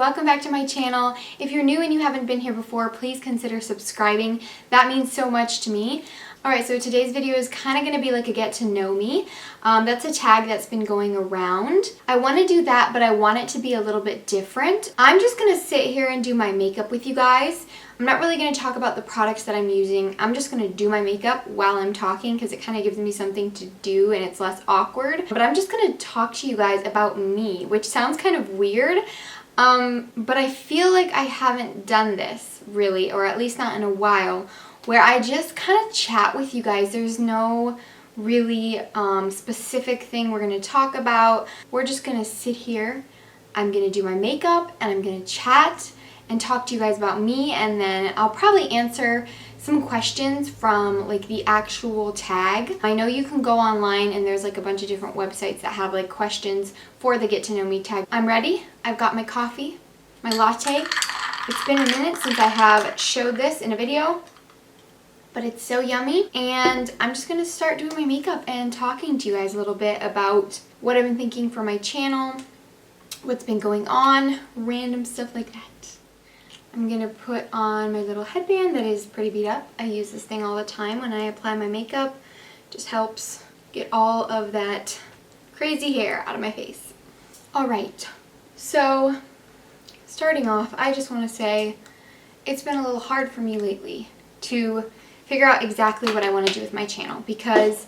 welcome back to my channel. If you're new and you haven't been here before, please consider subscribing. That means so much to me. Alright, so today's video is kind of going to be like a get to know me. That's a tag that's been going around. I want to do that, but I want it to be a little bit different. I'm just going to sit here and do my makeup with you guys. I'm not really going to talk about the products that I'm using. I'm just going to do my makeup while I'm talking because it kind of gives me something to do and it's less awkward. But I'm just going to talk to you guys about me, which sounds kind of weird. But I feel like I haven't done this really, or at least not in a while, where I just kind of chat with you guys. There's no really specific thing we're going to talk about. We're just going to sit here. I'm going to do my makeup and I'm going to chat and talk to you guys about me, and then I'll probably answer some questions from like the actual tag. I know you can go online and there's like a bunch of different websites that have like questions for the get to know me tag. I'm ready. I've got my coffee, my latte. It's been a minute since I have showed this in a video, but it's so yummy. And I'm just gonna start doing my makeup and talking to you guys a little bit about what I've been thinking for my channel, what's been going on, random stuff like that. I'm going to put on my little headband that is pretty beat up. I use this thing all the time when I apply my makeup. Just helps get all of that crazy hair out of my face. Alright, so starting off, I just want to say it's been a little hard for me lately to figure out exactly what I want to do with my channel because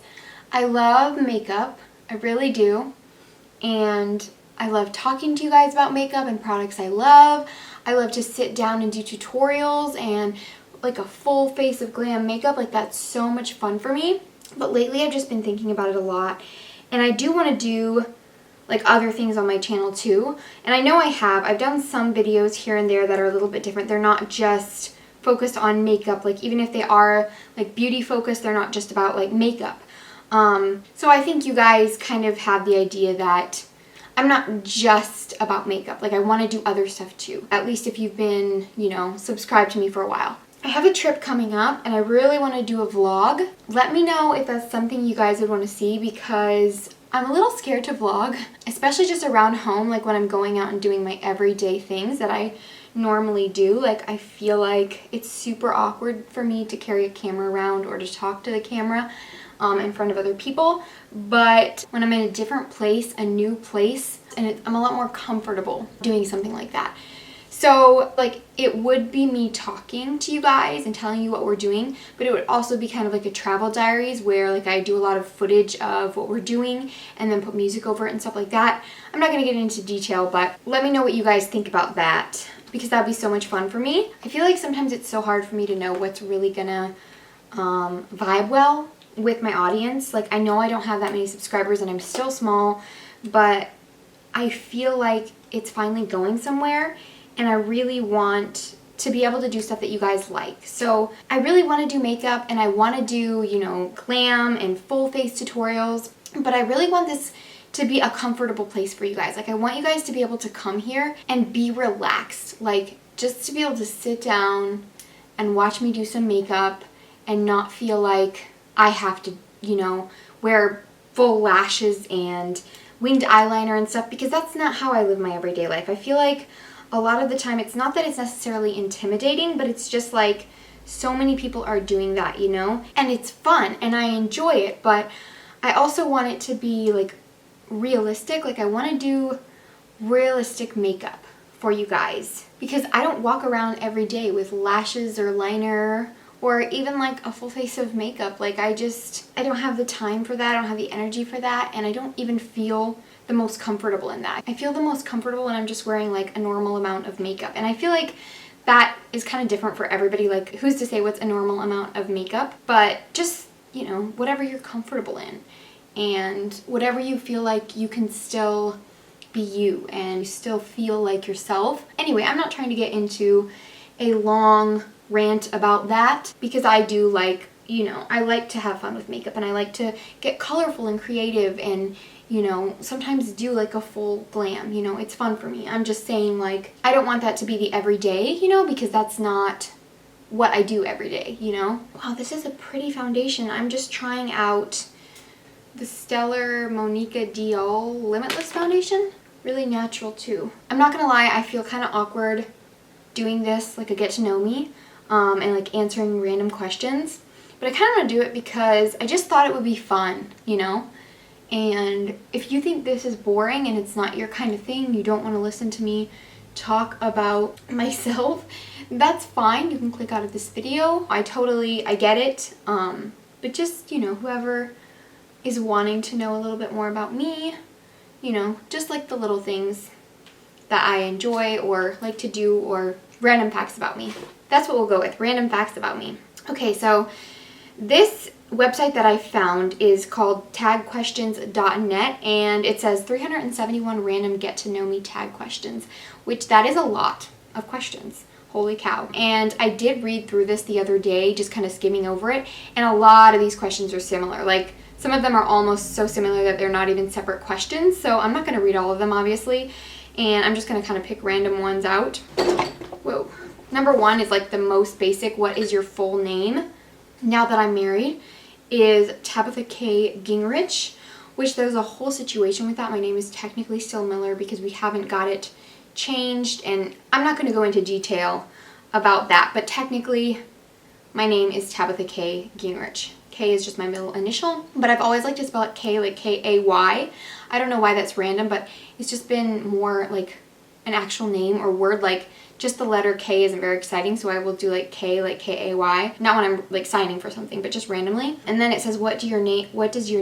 I love makeup, I really do, and I love talking to you guys about makeup and products I love. I love to sit down and do tutorials and like a full face of glam makeup. Like that's so much fun for me. But lately I've just been thinking about it a lot. And I do want to do like other things on my channel too. And I know I have. I've done some videos here and there that are a little bit different. They're not just focused on makeup. Like even if they are like beauty focused, they're not just about like makeup. So I think you guys kind of have the idea that I'm not just about makeup. Like I want to do other stuff too. At least if you've been, you know, subscribed to me for a while. I have a trip coming up and I really want to do a vlog. Let me know if that's something you guys would want to see because I'm a little scared to vlog, especially just around home, like when I'm going out and doing my everyday things that I normally do. Like I feel like it's super awkward for me to carry a camera around or to talk to the camera in front of other people, but when I'm in a different place, a new place, and I'm a lot more comfortable doing something like that. So like it would be me talking to you guys and telling you what we're doing, but it would also be kind of like a travel diaries where like I do a lot of footage of what we're doing and then put music over it and stuff like that. I'm not going to get into detail, but let me know what you guys think about that because that'd be so much fun for me. I feel like sometimes it's so hard for me to know what's really gonna vibe well with my audience. Like I know I don't have that many subscribers and I'm still small, but I feel like it's finally going somewhere and I really want to be able to do stuff that you guys like. So I really want to do makeup and I want to do, you know, glam and full face tutorials, but I really want this to be a comfortable place for you guys. Like I want you guys to be able to come here and be relaxed, like just to be able to sit down and watch me do some makeup and not feel like I have to, you know, wear full lashes and winged eyeliner and stuff because that's not how I live my everyday life. I feel like a lot of the time it's not that it's necessarily intimidating, but it's just like so many people are doing that, you know, and it's fun and I enjoy it, but I also want it to be like realistic. Like I want to do realistic makeup for you guys because I don't walk around every day with lashes or liner or even like a full face of makeup. Like I don't have the time for that, I don't have the energy for that, and I don't even feel the most comfortable in that. I feel the most comfortable when I'm just wearing like a normal amount of makeup, and I feel like that is kind of different for everybody. Like who's to say what's a normal amount of makeup, but just, you know, whatever you're comfortable in and whatever you feel like you can still be you and you still feel like yourself. Anyway, I'm not trying to get into a long rant about that because I do like, you know, I like to have fun with makeup and I like to get colorful and creative and, you know, sometimes do like a full glam, you know, it's fun for me. I'm just saying like I don't want that to be the everyday, you know, because that's not what I do every day, you know. Wow, this is a pretty foundation. I'm just trying out the Stellar Monica Diol Limitless Foundation. really natural too. I'm not gonna lie, I feel kind of awkward doing this, like a get to know me, and like answering random questions. But I kind of want to do it because I just thought it would be fun, you know? And if you think this is boring and it's not your kind of thing, you don't want to listen to me talk about myself, that's fine. You can click out of this video. I get it. But just, you know, whoever is wanting to know a little bit more about me, you know, just like the little things that I enjoy or like to do, or random facts about me. That's what we'll go with, random facts about me. Okay, so this website that I found is called tagquestions.net, and it says 371 random get to know me tag questions, which that is a lot of questions. Holy cow. And I did read through this the other day, just kind of skimming over it, and a lot of these questions are similar. Like, some of them are almost so similar that they're not even separate questions, so I'm not going to read all of them, obviously, and I'm just going to kind of pick random ones out. Whoa. Number one is like the most basic, what is your full name? Now that I'm married, is Tabitha K. Gingrich, which there's a whole situation with that. My name is technically still Miller because we haven't got it changed, and I'm not going to go into detail about that, but technically my name is Tabitha K. Gingrich. K is just my middle initial, but I've always liked to spell it K, like K-A-Y. I don't know why that's random, but it's just been more like an actual name or word. Like, just the letter K isn't very exciting, so I will do like K, like K-A-Y. Not when I'm like signing for something, but just randomly. And then it says, what does your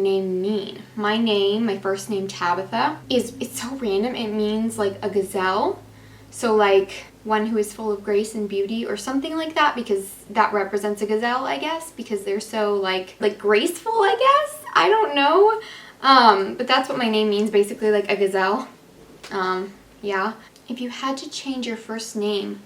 name mean? My name, my first name, Tabitha, it's so random. It means like a gazelle. So like one who is full of grace and beauty or something like that, because that represents a gazelle, I guess, because they're so like graceful, I guess. I don't know. But that's what my name means, basically, like a gazelle. Yeah. If you had to change your first name,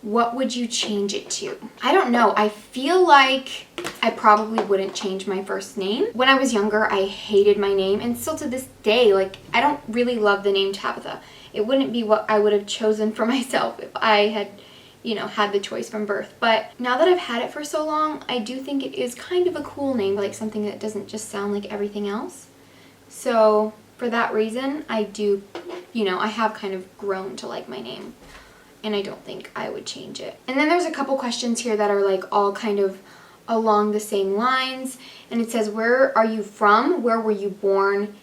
what would you change it to? I don't know. I feel like I probably wouldn't change my first name. When I was younger, I hated my name, and still to this day, like, I don't really love the name Tabitha. It wouldn't be what I would have chosen for myself if I had, you know, had the choice from birth. But now that I've had it for so long, I do think it is kind of a cool name, like something that doesn't just sound like everything else. So for that reason, I do, you know, I have kind of grown to like my name, and I don't think I would change it. And then there's a couple questions here that are like all kind of along the same lines, and it says, where are you from, where were you born,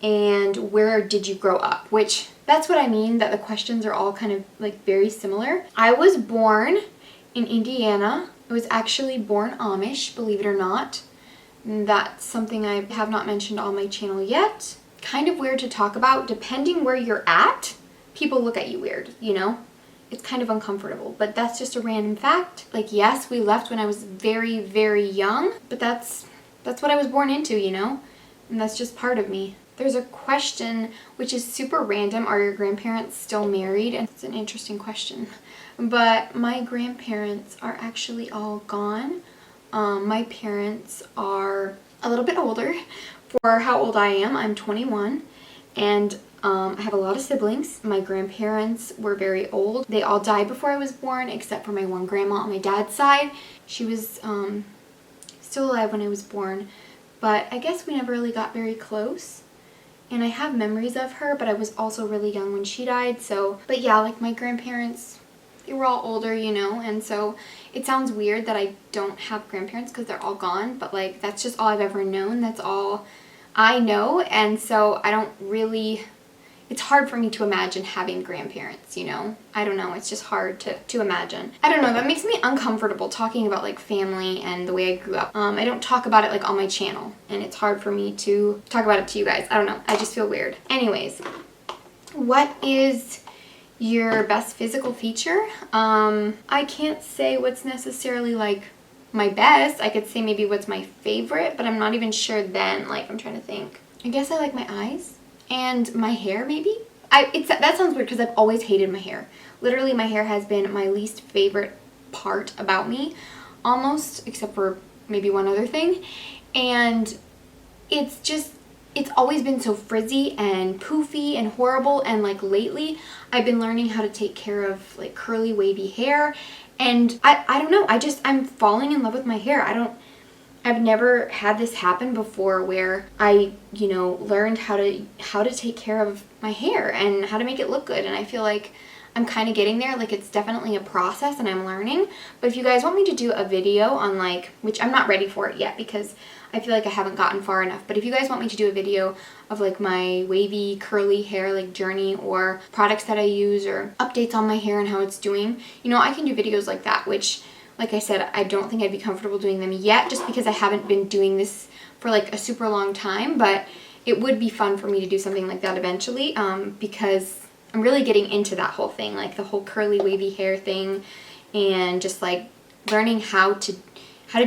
and where did you grow up? Which, that's what I mean, that the questions are all kind of like very similar. I was born in Indiana. I was actually born Amish, believe it or not. That's something I have not mentioned on my channel yet. Kind of weird to talk about. Depending where you're at, people look at you weird, you know? It's kind of uncomfortable, but that's just a random fact. Like, yes, we left when I was very, very young, but that's what I was born into, you know? And that's just part of me. There's a question which is super random. Are your grandparents still married? And it's an interesting question. But my grandparents are actually all gone. My parents are a little bit older for how old I am. I'm 21, and I have a lot of siblings. My grandparents were very old. They all died before I was born, except for my one grandma on my dad's side. She was still alive when I was born, but I guess we never really got very close. And I have memories of her, but I was also really young when she died. So, but yeah, like my grandparents, they were all older, you know, and so it sounds weird that I don't have grandparents because they're all gone, but like that's just all I've ever known. That's all I know, and so I don't really, it's hard for me to imagine having grandparents, you know? I don't know, it's just hard to imagine. I don't know, that makes me uncomfortable talking about like family and the way I grew up. I don't talk about it like on my channel, and it's hard for me to talk about it to you guys. I don't know, I just feel weird. Anyways, what is your best physical feature? I can't say what's necessarily like my best. I could say maybe what's my favorite, but I'm not even sure then. Like, I'm trying to think. I guess I like my eyes and my hair, maybe. That sounds weird because I've always hated my hair. Literally, my hair has been my least favorite part about me, almost, except for maybe one other thing. And it's always been so frizzy and poofy and horrible, and like lately I've been learning how to take care of like curly wavy hair, and I don't know, I'm falling in love with my hair. I've never had this happen before where I, you know, learned how to take care of my hair and how to make it look good. And I feel like I'm kind of getting there. Like, it's definitely a process and I'm learning. But if you guys want me to do a video on, like, which I'm not ready for it yet because I feel like I haven't gotten far enough. But if you guys want me to do a video of, like, my wavy curly hair, like, journey, or products that I use, or updates on my hair and how it's doing, you know, I can do videos like that, which, like I said, I don't think I'd be comfortable doing them yet just because I haven't been doing this for, like, a super long time. But it would be fun for me to do something like that eventually, because I'm really getting into that whole thing, like the whole curly wavy hair thing, and just like learning how to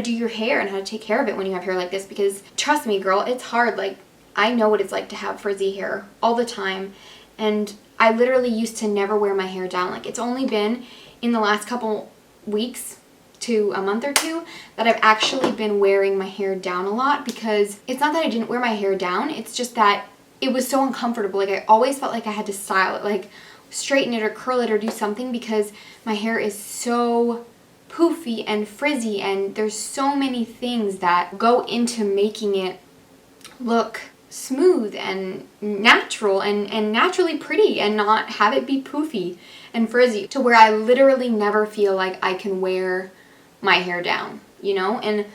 do your hair and how to take care of it when you have hair like this, because trust me, girl, it's hard. Like, I know what it's like to have frizzy hair all the time, and I literally used to never wear my hair down. Like, it's only been in the last couple weeks to a month or two that I've actually been wearing my hair down a lot, because it's not that I didn't wear my hair down, it's just that it was so uncomfortable. Like, I always felt like I had to style it, like straighten it or curl it or do something, because my hair is so poofy and frizzy, and there's so many things that go into making it look smooth and natural and naturally pretty, and not have it be poofy and frizzy, to where I literally never feel like I can wear my hair down, you know? And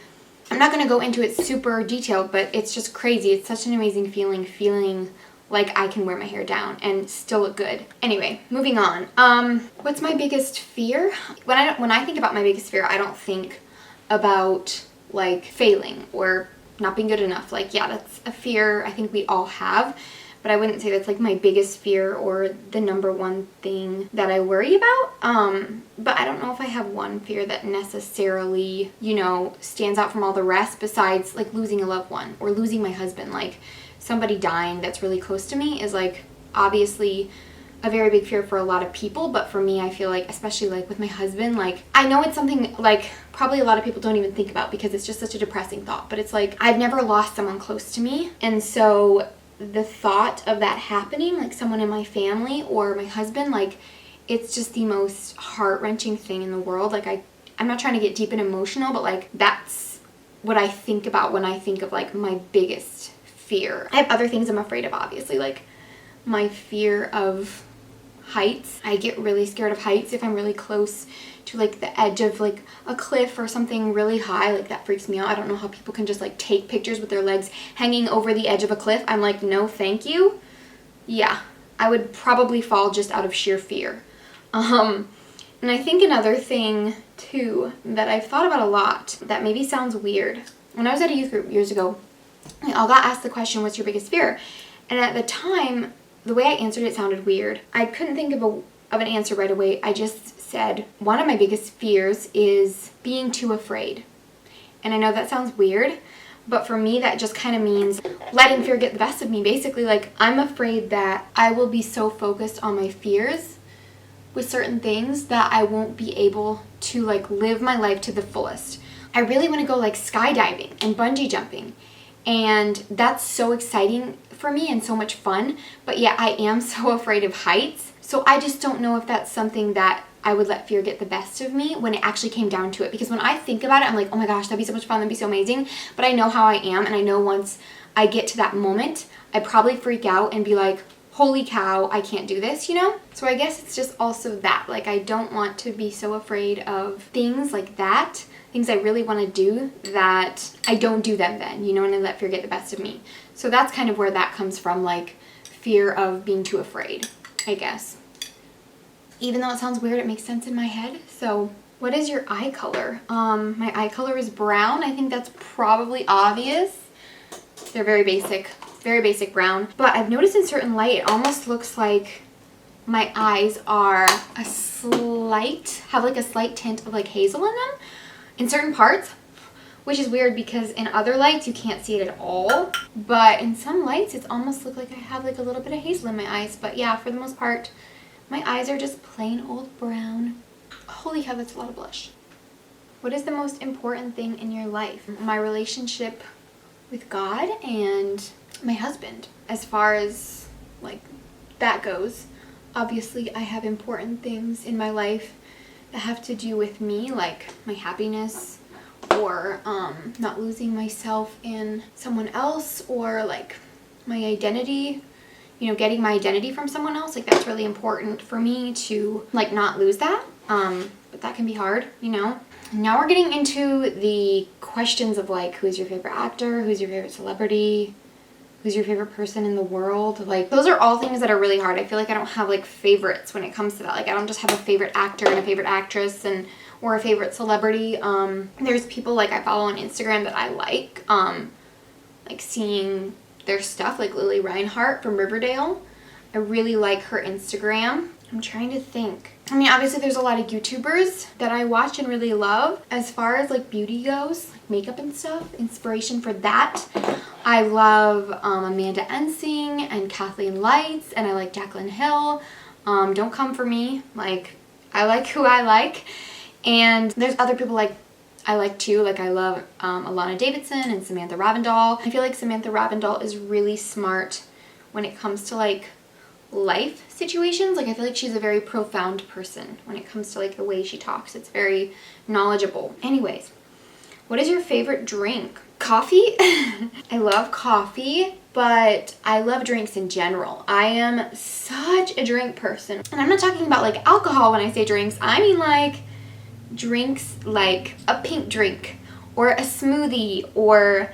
I'm not going to go into it super detailed, but it's just crazy. It's such an amazing feeling like I can wear my hair down and still look good. Anyway, moving on. What's my biggest fear? When I think about my biggest fear, I don't think about, like, failing or not being good enough. Like, yeah, that's a fear I think we all have, but I wouldn't say that's, like, my biggest fear or the number one thing that I worry about. But I don't know if I have one fear that necessarily, you know, stands out from all the rest, besides, like, losing a loved one or losing my husband. Like, somebody dying that's really close to me is, like, obviously a very big fear for a lot of people, but for me, I feel like, especially, like, with my husband, like, I know it's something, like, probably a lot of people don't even think about because it's just such a depressing thought, but it's like, I've never lost someone close to me, and so the thought of that happening, like someone in my family or my husband, like, it's just the most heart-wrenching thing in the world. Like, I'm not trying to get deep and emotional, but, like, that's what I think about when I think of, like, my biggest fear. I have other things I'm afraid of, obviously, like my fear of heights. I get really scared of heights if I'm really close to, like, the edge of, like, a cliff or something really high. Like, that freaks me out. I don't know how people can just, like, take pictures with their legs hanging over the edge of a cliff. I'm like, no thank you. Yeah, I would probably fall just out of sheer fear. And I think another thing too that I've thought about a lot that maybe sounds weird. When I was at a youth group years ago, we all got asked the question, what's your biggest fear? And at the time, the way I answered it sounded weird. I couldn't think of an answer right away. I just said, one of my biggest fears is being too afraid. And I know that sounds weird, but for me that just kind of means letting fear get the best of me. Basically, like, I'm afraid that I will be so focused on my fears with certain things that I won't be able to, like, live my life to the fullest. I really want to go, like, skydiving and bungee jumping, and that's so exciting for me and so much fun, but yeah, I am so afraid of heights. So I just don't know if that's something that I would let fear get the best of me when it actually came down to it, because when I think about it, I'm like, oh my gosh, that'd be so much fun, that'd be so amazing, but I know how I am, and I know once I get to that moment, I'd probably freak out and be like, holy cow, I can't do this, you know? So I guess it's just also that, like, I don't want to be so afraid of things like that, things I really want to do, that I don't do them then, you know, and I let fear get the best of me. So that's kind of where that comes from, like, fear of being too afraid, I guess. Even though it sounds weird, it makes sense in my head. So what is your eye color? My eye color is brown. I think that's probably obvious. They're very basic brown. But I've noticed in certain light, it almost looks like my eyes are have like a slight tint of, like, hazel in them in certain parts, which is weird because in other lights you can't see it at all. But in some lights, it's almost look like I have, like, a little bit of hazel in my eyes. But yeah, for the most part, my eyes are just plain old brown. Holy cow, that's a lot of blush. What is the most important thing in your life? My relationship with God and my husband. As far as, like, that goes, obviously I have important things in my life that have to do with me, like my happiness or not losing myself in someone else, or like my identity, you know, getting my identity from someone else. Like that's really important for me to like not lose that. But that can be hard, you know. Now we're getting into the questions of like, who's your favorite actor? Who's your favorite celebrity? Who's your favorite person in the world? Like those are all things that are really hard. I feel like I don't have like favorites when it comes to that. Like I don't just have a favorite actor and a favorite actress and or a favorite celebrity. There's people like I follow on Instagram that I like seeing their stuff, like Lily Reinhart from Riverdale. I really like her Instagram. I'm trying to think. I mean, obviously there's a lot of YouTubers that I watch and really love. As far as like beauty goes, like makeup and stuff, inspiration for that, I love Amanda Ensing and Kathleen Lights, and I like Jaclyn Hill. Don't come for me. Like, I like who I like. And there's other people like I like too. Like I love Alana Davidson and Samantha Ravindal. I feel like Samantha Ravindal is really smart when it comes to like life situations. Like I feel like she's a very profound person when it comes to like the way she talks. It's very knowledgeable. Anyways, what is your favorite drink? Coffee. I love coffee, but I love drinks in general. I am such a drink person. And I'm not talking about like alcohol when I say drinks. I mean like drinks like a pink drink or a smoothie or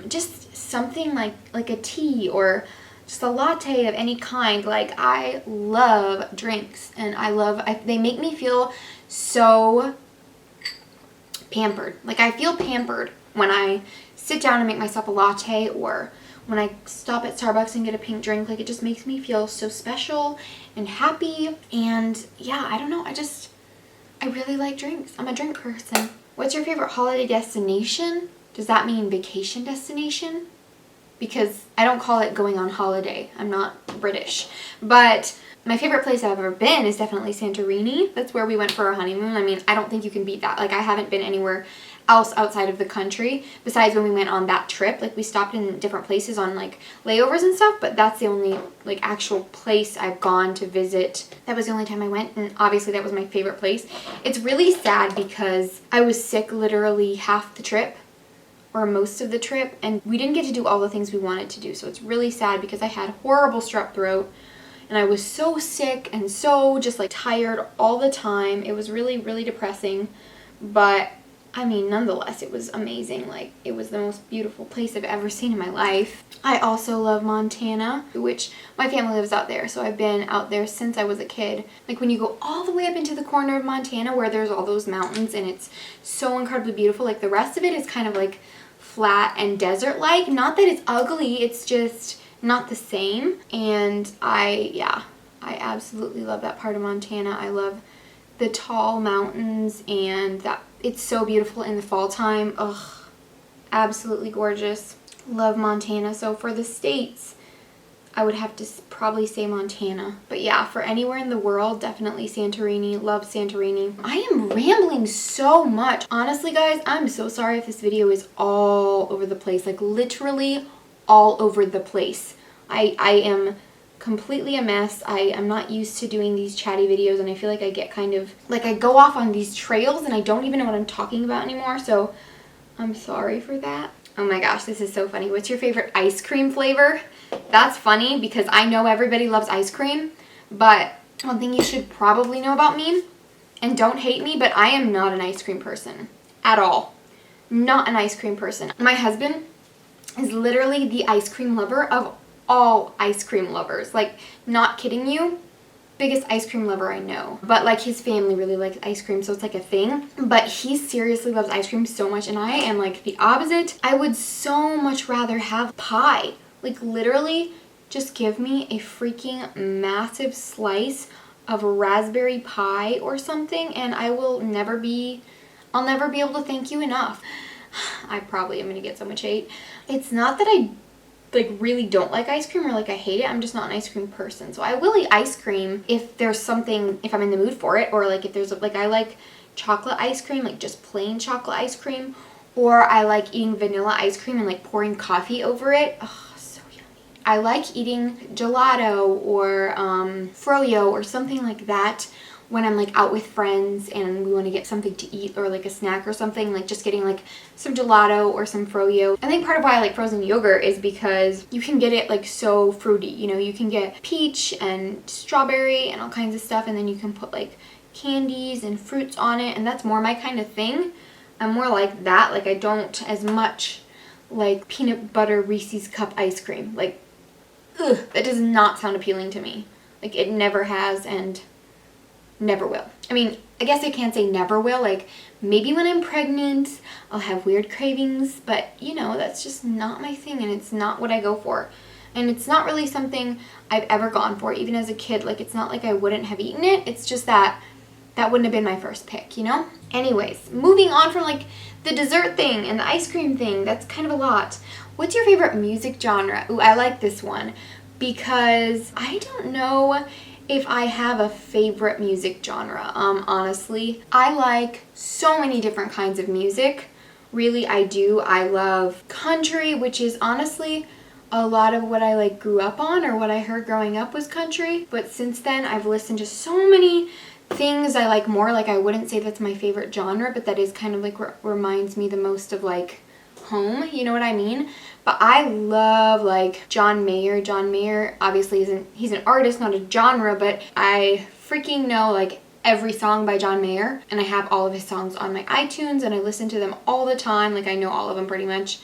just something like a tea or just a latte of any kind. Like I love drinks, and they make me feel so pampered. Like I feel pampered when I sit down and make myself a latte, or when I stop at Starbucks and get a pink drink. Like it just makes me feel so special and happy. And yeah, I don't know, I really like drinks. I'm a drink person. What's your favorite holiday destination? Does that mean vacation destination? Because I don't call it going on holiday. I'm not British. But my favorite place I've ever been is definitely Santorini. That's where we went for our honeymoon. I mean, I don't think you can beat that. Like I haven't been anywhere else outside of the country besides when we went on that trip. Like we stopped in different places on like layovers and stuff, but that's the only like actual place I've gone to visit. That was the only time I went, and obviously that was my favorite place. It's really sad because I was sick literally half the trip or most of the trip, and we didn't get to do all the things we wanted to do. So it's really sad because I had horrible strep throat and I was so sick and so just like tired all the time. It was really, really depressing, but I mean, nonetheless, it was amazing. Like, it was the most beautiful place I've ever seen in my life. I also love Montana, which my family lives out there, so I've been out there since I was a kid. Like, when you go all the way up into the corner of Montana where there's all those mountains and it's so incredibly beautiful, like, the rest of it is kind of, like, flat and desert-like. Not that it's ugly, it's just not the same. And I absolutely love that part of Montana. I love the tall mountains, and that it's so beautiful in the fall time. Ugh, absolutely gorgeous. Love Montana. So for the states, I would have to probably say Montana. But yeah, for anywhere in the world, definitely Santorini. Love Santorini. I am rambling so much. Honestly, guys, I'm so sorry if this video is all over the place. Like literally all over the place. I am completely a mess. I am not used to doing these chatty videos, and I feel like I get kind of like I go off on these trails and I don't even know what I'm talking about anymore, so I'm sorry for that. Oh my gosh, this is so funny. What's your favorite ice cream flavor? That's funny because I know everybody loves ice cream, but one thing you should probably know about me, and don't hate me, but I am not an ice cream person at all. Not an ice cream person. My husband is literally the ice cream lover of all ice cream lovers. Like, not kidding you, biggest ice cream lover I know. But like his family really likes ice cream, so it's like a thing. But he seriously loves ice cream so much, and I am like the opposite. I would so much rather have pie. Like literally just give me a freaking massive slice of raspberry pie or something, and I'll never be able to thank you enough. I probably am gonna get so much hate. It's not that I like really don't like ice cream or like I hate it. I'm just not an ice cream person. So I will eat ice cream if there's something, if I'm in the mood for it, or like if there's like, I like chocolate ice cream, like just plain chocolate ice cream, or I like eating vanilla ice cream and like pouring coffee over it. Oh, so yummy. I like eating gelato or froyo or something like that when I'm like out with friends and we want to get something to eat or like a snack or something, like just getting like some gelato or some froyo. I think part of why I like frozen yogurt is because you can get it like so fruity, you know, you can get peach and strawberry and all kinds of stuff, and then you can put like candies and fruits on it, and that's more my kind of thing. I'm more like that. Like I don't as much like peanut butter Reese's cup ice cream. Like, ugh, that does not sound appealing to me. Like it never has and never will. I mean, I guess I can't say never will. Like maybe when I'm pregnant I'll have weird cravings, but you know, that's just not my thing, and it's not what I go for. And it's not really something I've ever gone for, even as a kid. Like it's not like I wouldn't have eaten it. It's just that wouldn't have been my first pick, you know? Anyways, moving on from like the dessert thing and the ice cream thing, that's kind of a lot. What's your favorite music genre? Ooh, I like this one because I don't know if I have a favorite music genre, honestly. I like so many different kinds of music. Really, I do. I love country, which is honestly a lot of what I like grew up on, or what I heard growing up was country. But since then, I've listened to so many things I like more. Like I wouldn't say that's my favorite genre, but that is kind of like reminds me the most of like home, you know what I mean? But I love like John Mayer. John Mayer obviously he's an artist, not a genre, but I freaking know like every song by John Mayer, and I have all of his songs on my iTunes and I listen to them all the time. Like I know all of them pretty much.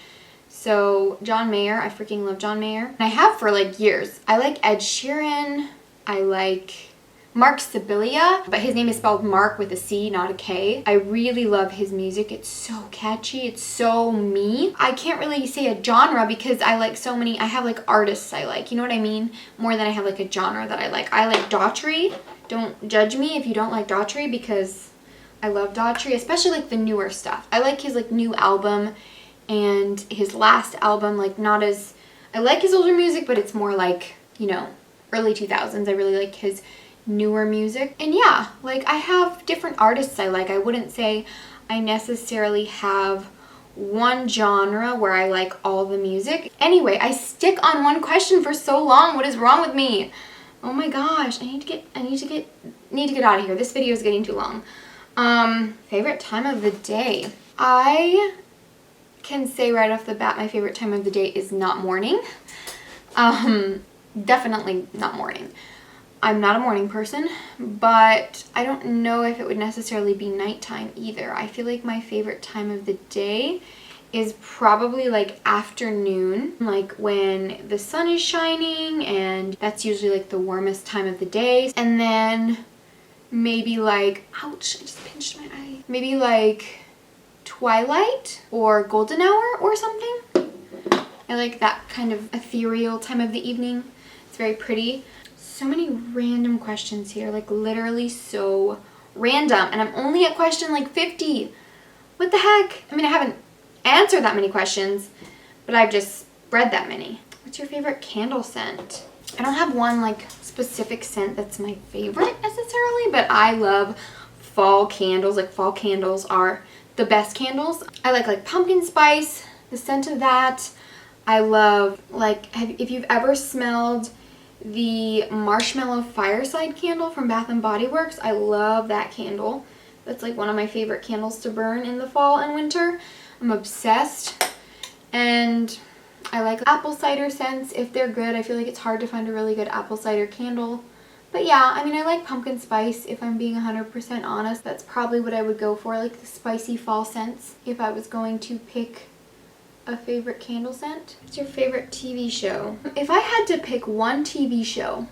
So John Mayer, I freaking love John Mayer. And I have for like years. I like Ed Sheeran. I like Mark Sibilia, but his name is spelled Mark with a C, not a K. I really love his music. It's so catchy. It's so me. I can't really say a genre because I like so many. I have like artists I like, you know what I mean? More than I have like a genre that I like. I like Daughtry. Don't judge me if you don't like Daughtry, because I love Daughtry, especially like the newer stuff. I like his like new album and his last album, like not as, I like his older music, but it's more like, you know, early 2000s. I really like his newer music. And yeah, like I have different artists I like. I wouldn't say I necessarily have one genre where I like all the music. Anyway, I stick on one question for so long. What is wrong with me? Oh my gosh, I need to get out of here. This video is getting too long. Favorite time of the day. I can say right off the bat my favorite time of the day is not morning. Definitely not morning. I'm not a morning person, but I don't know if it would necessarily be nighttime either. I feel like my favorite time of the day is probably like afternoon, like when the sun is shining, and that's usually like the warmest time of the day. And then maybe like, ouch, I just pinched my eye. Maybe like twilight or golden hour or something. I like that kind of ethereal time of the evening. It's very pretty. So many random questions here, like literally so random, and I'm only at question like 50. What the heck? I mean, I haven't answered that many questions, but I've just read that many. What's your favorite candle scent? I don't have one like specific scent that's my favorite necessarily, but I love fall candles. Like fall candles are the best candles. I like pumpkin spice, the scent of that. I love like, if you've ever smelled the marshmallow fireside candle from Bath and Body Works, I love that candle. That's like one of my favorite candles to burn in the fall and winter. I'm obsessed. And I like apple cider scents if they're good. I feel like it's hard to find a really good apple cider candle. But yeah, I mean, I like pumpkin spice if I'm being 100% honest. That's probably what I would go for, like the spicy fall scents, if I was going to pick a favorite candle scent. What's your favorite TV show? If I had to pick one TV show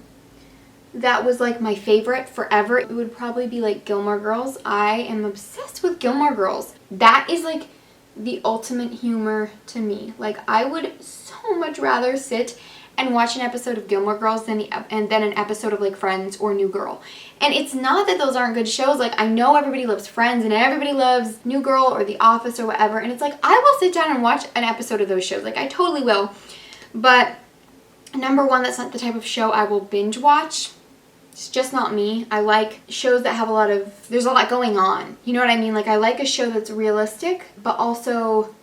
that was like my favorite forever, it would probably be like Gilmore Girls. I am obsessed with Gilmore Girls. That is like the ultimate humor to me. Like I would so much rather sit and watch an episode of Gilmore Girls than an episode of like Friends or New Girl. And it's not that those aren't good shows. Like I know everybody loves Friends and everybody loves New Girl or The Office or whatever. And it's like I will sit down and watch an episode of those shows. Like I totally will. But number one, that's not the type of show I will binge watch. It's just not me. I like shows that have there's a lot going on. You know what I mean? Like I like a show that's realistic, but also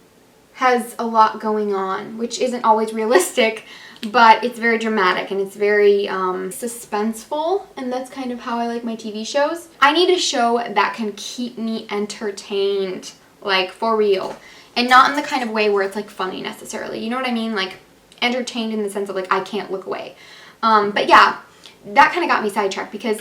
has a lot going on, which isn't always realistic. but it's very dramatic and it's very suspenseful, and that's kind of how I like my TV shows. I need a show that can keep me entertained, like for real, and not in the kind of way where it's like funny necessarily. You know what I mean? Like entertained in the sense of like I can't look away. But yeah, that kind of got me sidetracked because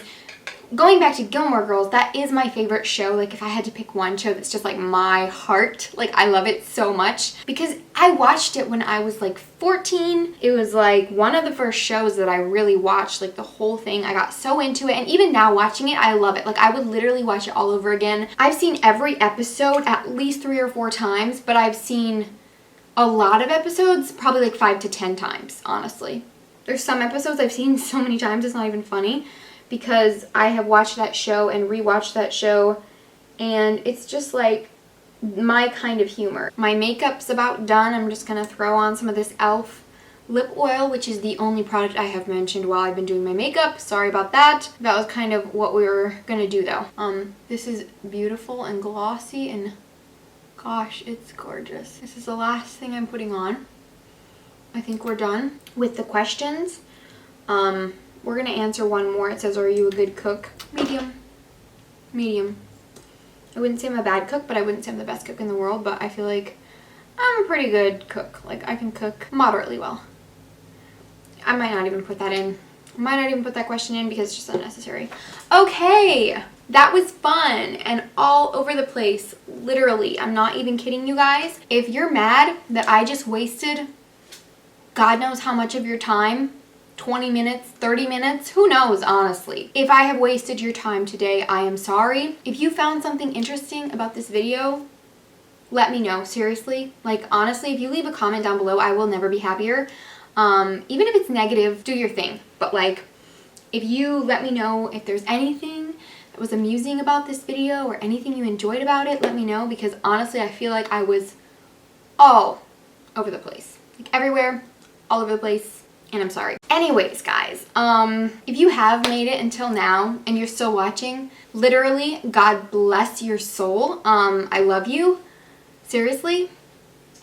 going back to Gilmore Girls, that is my favorite show. Like if I had to pick one show that's just like my heart, like I love it so much because I watched it when I was like 14. It was like one of the first shows that I really watched, like the whole thing. I got so into it, and even now watching it, I love it. Like I would literally watch it all over again. I've seen every episode at least 3 or 4 times, but I've seen a lot of episodes probably like 5 to 10 times, honestly. There's some episodes I've seen so many times it's not even funny, because I have watched that show and rewatched that show, and it's just like my kind of humor. My makeup's about done. I'm just gonna throw on some of this e.l.f. lip oil, which is the only product I have mentioned while I've been doing my makeup. Sorry about that. That was kind of what we were gonna do though. This is beautiful and glossy, and gosh, it's gorgeous. This is the last thing I'm putting on. I think we're done with the questions. We're gonna answer one more. It says, are you a good cook? Medium. Medium. I wouldn't say I'm a bad cook, but I wouldn't say I'm the best cook in the world, but I feel like I'm a pretty good cook. Like I can cook moderately well. I might not even put that in. I might not even put that question in because it's just unnecessary. Okay, that was fun and all over the place. Literally, I'm not even kidding you guys. If you're mad that I just wasted God knows how much of your time, 20 minutes, 30 minutes, who knows, honestly. If I have wasted your time today, I am sorry. If you found something interesting about this video, let me know, seriously. Like, honestly, if you leave a comment down below, I will never be happier. Even if it's negative, do your thing. But like, if you let me know if there's anything that was amusing about this video or anything you enjoyed about it, let me know, because honestly, I feel like I was all over the place. Like everywhere, all over the place. And I'm sorry. Anyways, guys, if you have made it until now and you're still watching, literally, God bless your soul. I love you. Seriously.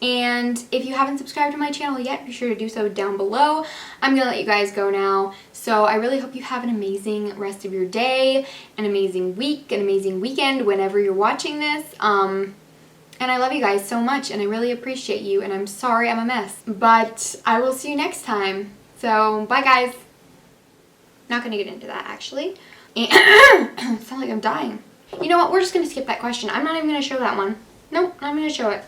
And if you haven't subscribed to my channel yet, be sure to do so down below. I'm gonna let you guys go now. So I really hope you have an amazing rest of your day, an amazing week, an amazing weekend whenever you're watching this. And I love you guys so much, and I really appreciate you, and I'm sorry I'm a mess. But I will see you next time. So, bye guys. Not gonna get into that, actually. I sound like I'm dying. You know what? We're just gonna skip that question. I'm not even gonna show that one. Nope, I'm gonna show it.